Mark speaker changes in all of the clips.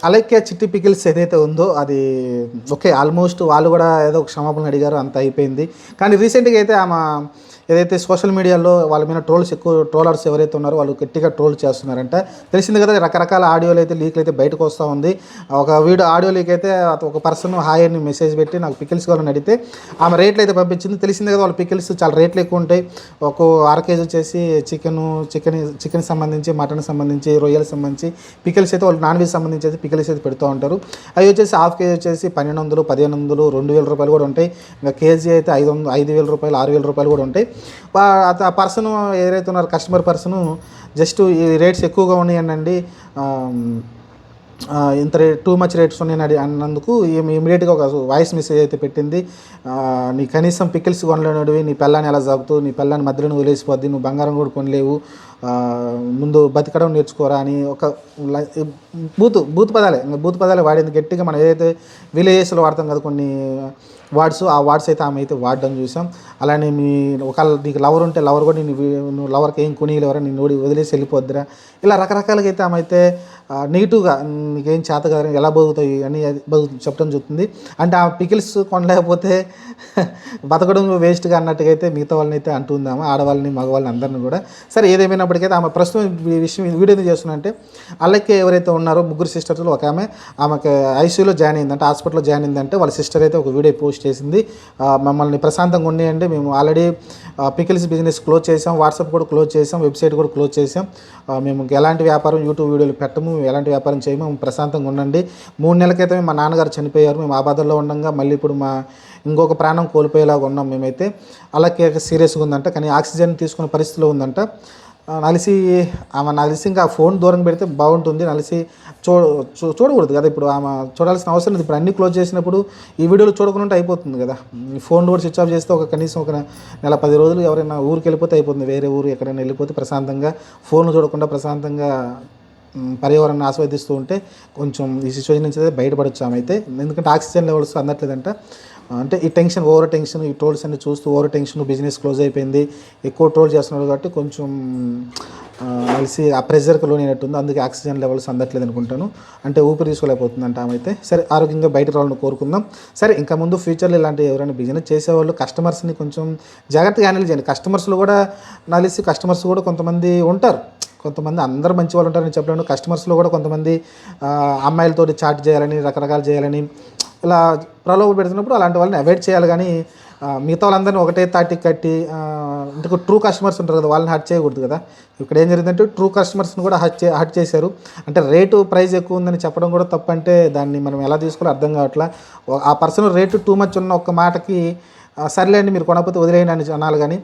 Speaker 1: అలైక్య చిట్టి పికిల్స్ ఏదైతే ఉందో అది ఓకే, ఆల్మోస్ట్ వాళ్ళు కూడా ఏదో ఒక క్షమాపణ అడిగారు, అంత అయిపోయింది. కానీ రీసెంట్గా అయితే ఆమె ఏదైతే సోషల్ మీడియాలో వాళ్ళ మీద ట్రోలర్స్ ఎవరైతే ఉన్నారో వాళ్ళు గట్టిగా ట్రోల్ చేస్తున్నారంట. తెలిసింది కదా, రకరకాల ఆడియోలు అయితే లీక్లు అయితే బయటకు వస్తూ ఉంది. ఒక ఆడియో లీక్ అయితే ఒక పర్సన్ హాయ్ అని మెసేజ్ పెట్టి నాకు పికిల్స్ కావాలని అడిగితే ఆమె రేట్లు అయితే పంపించింది. తెలిసింది కదా, వాళ్ళ పికిల్స్ చాలా రేట్లు ఎక్కువ ఉంటాయి. ఒక కేజీ వచ్చేసి చికెన్ సంబంధించి, మటన్ సంబంధించి, రొయ్యలకు సంబంధించి పికిల్స్ అయితే వాళ్ళు నాన్ వెజ్ సంబంధించి అయితే పికిల్స్ అయితే పెడుతూ ఉంటారు. అవి వచ్చేసి హాఫ్ కేజీ వచ్చేసి 1200, 1500, 2000 రూపాయలు కూడా ఉంటాయి. ఇంకా కేజీ అయితే 5,000 రూపాయలు, 6,000 రూపాయలు కూడా ఉంటాయి. ఆ పర్సన్ ఏదైతే ఉన్నారో కస్టమర్ పర్సను జస్ట్ ఈ రేట్స్ ఎక్కువగా ఉన్నాయండి, ఇంత టూ మచ్ రేట్స్ ఉన్నాయని అన్నందుకు ఇమీడియట్గా ఒక వాయిస్ మెసేజ్ అయితే పెట్టింది. నీ కనీసం పికిల్స్ కొనలేనివి, నీ పిల్లాన్ని ఎలా సాగుతూ, నీ పిల్లాన్ని మధ్యలో వదిలేసిపోద్ది, నువ్వు బంగారం కూడా కొనలేవు, ముందు బతకడం నేర్చుకోరా అని ఒక బూత్ పదాలే వాడింది గట్టిగా. మనం ఏదైతే విలేజెస్లో వాడతాం కదా కొన్ని వర్డ్స్, ఆ వర్డ్స్ అయితే ఆమె అయితే వాడడం చూసాం. అలానే ఒకవేళ నీకు లవర్ ఉంటే లవర్ కూడా నువ్వు లవర్కి ఏం కొనియలేవరా, నేను వదిలేసి వెళ్ళిపోద్దిరా, ఇలా రకరకాలుగా అయితే ఆమె అయితే నెగిటివ్గా నీకేం చేత కదా, ఎలా బతుకుతాయి అని చెప్పడం చూస్తుంది. అంటే ఆ పికిల్స్ కొనలేకపోతే బతకడం వేస్ట్గా అన్నట్టుగా అయితే మిగతా వాళ్ళని అయితే అంటుందామా, ఆడవాళ్ళని మగవాళ్ళని అందరిని కూడా. సరే, ఏదేమైనప్పటికైతే ఆమె ప్రస్తుతం వీడియో ఎందుకు చేస్తున్నా అంటే, అలాగే ఎవరైతే ఉన్నారో ముగ్గురు సిస్టర్స్లో ఒక ఆమెకి ఐసీయూలో జాయిన్ అయిందంటే, హాస్పిటల్లో జాయిన్ అయిందంటే వాళ్ళ సిస్టర్ అయితే ఒక వీడియో పోస్ట్ చేసింది. మమ్మల్ని ప్రశాంతంగా ఉండేయండి, మేము ఆల్రెడీ పికిల్స్ బిజినెస్ క్లోజ్ చేసాం, వాట్సాప్ కూడా క్లోజ్ చేసాం, వెబ్సైట్ కూడా క్లోజ్ చేసాం, మేము ఎలాంటి వ్యాపారం యూట్యూబ్ వీడియోలు పెట్టము, ఎలాంటి వ్యాపారం చేయము, మేము ప్రశాంతంగా ఉండండి. 3 నెలల క్రితమే మా నాన్నగారు చనిపోయారు, మేము ఆ బాధల్లో ఉండగా మళ్ళీ ఇప్పుడు ఇంకొక ప్రాణం కోల్పోయేలాగా ఉన్నాం మేమైతే. అలాగే సీరియస్గా ఉందంట, కానీ ఆక్సిజన్ తీసుకునే పరిస్థితిలో ఉందంట. నలిసి ఇంకా ఫోన్ దూరం పెడితే బాగుంటుంది, నలిసి చూడకూడదు కదా, ఇప్పుడు ఆమె చూడాల్సిన అవసరం లేదు. ఇప్పుడు అన్నీ క్లోజ్ చేసినప్పుడు ఈ వీడియోలు చూడకుండా అయిపోతుంది కదా. ఫోన్ కూడా స్విచ్ ఆఫ్ చేస్తే కనీసం ఒక నెల 10 రోజులు ఎవరైనా ఊరికి వెళ్ళిపోతే అయిపోతుంది, వేరే ఊరు ఎక్కడైనా వెళ్ళిపోతే ప్రశాంతంగా ఫోన్ చూడకుండా ప్రశాంతంగా పర్యావరణాన్ని ఆస్వాదిస్తూ ఉంటే కొంచెం ఈ సిచ్యువేషన్ నుంచి అయితే బయటపడచ్చు ఆమె అయితే. ఎందుకంటే ఆక్సిజన్ లెవెల్స్ అందట్లేదంట. అంటే ఈ ఓవర్ టెన్షన్, ఈ ట్రోల్స్ అన్ని చూస్తూ ఓవర్ టెన్షన్, బిజినెస్ క్లోజ్ అయిపోయింది, ఎక్కువ ట్రోల్ చేస్తున్నారు కాబట్టి కొంచెం కలిసి ఆ ప్రెషర్కి లోనైనట్టుంది, అందుకే ఆక్సిజన్ లెవెల్స్ అందట్లేదు అనుకుంటాను. అంటే ఊపిరి తీసుకోలేకపోతుందంట ఆమె అయితే. సరే, ఆరోగ్యంగా బయట రావాలని కోరుకుందాం. సరే, ఇంకా ముందు ఫ్యూచర్లో ఇలాంటి ఎవరైనా బిజినెస్ చేసేవాళ్ళు కస్టమర్స్ని కొంచెం జాగ్రత్తగా హ్యాండిల్ చేయండి. కస్టమర్స్ కూడా కొంతమంది ఉంటారు, కొంతమంది అందరూ మంచి వాళ్ళు ఉంటారని చెప్పలేను. కస్టమర్స్లో కూడా కొంతమంది అమ్మాయిలతో చాట్ చేయాలని, రకరకాలు చేయాలని ఇలా ప్రలోభ పెడుతున్నప్పుడు అలాంటి వాళ్ళని అవాయిడ్ చేయాలి. కానీ మిగతా వాళ్ళందరినీ ఒకటే తాటికి కట్టి అంటే ట్రూ కస్టమర్స్ ఉంటారు కదా, వాళ్ళని హర్ట్ చేయకూడదు కదా. ఇక్కడ ఏం జరిగిందంటే ట్రూ కస్టమర్స్ని కూడా హర్ట్ చేశారు. అంటే ప్రైస్ ఎక్కువ ఉందని చెప్పడం కూడా తప్పంటే దాన్ని మనం ఎలా తీసుకోవాలో అర్థం కావట్లా. ఆ పర్సన్ రేటు టూ మచ్ ఉన్న ఒక్క మాటకి సర్లేండి మీరు కొనకపోతే వదిలేయండి అని అనాలి, కానీ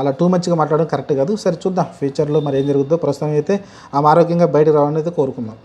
Speaker 1: అలా టూ మచ్గా మాట్లాడడం కరెక్ట్ కాదు. సరే, చూద్దాం ఫ్యూచర్లో మరి ఏం జరుగుతుందో. ప్రస్తుతం అయితే ఆమె ఆరోగ్యంగా బయటకు రావాలని అయితే కోరుకుందాం.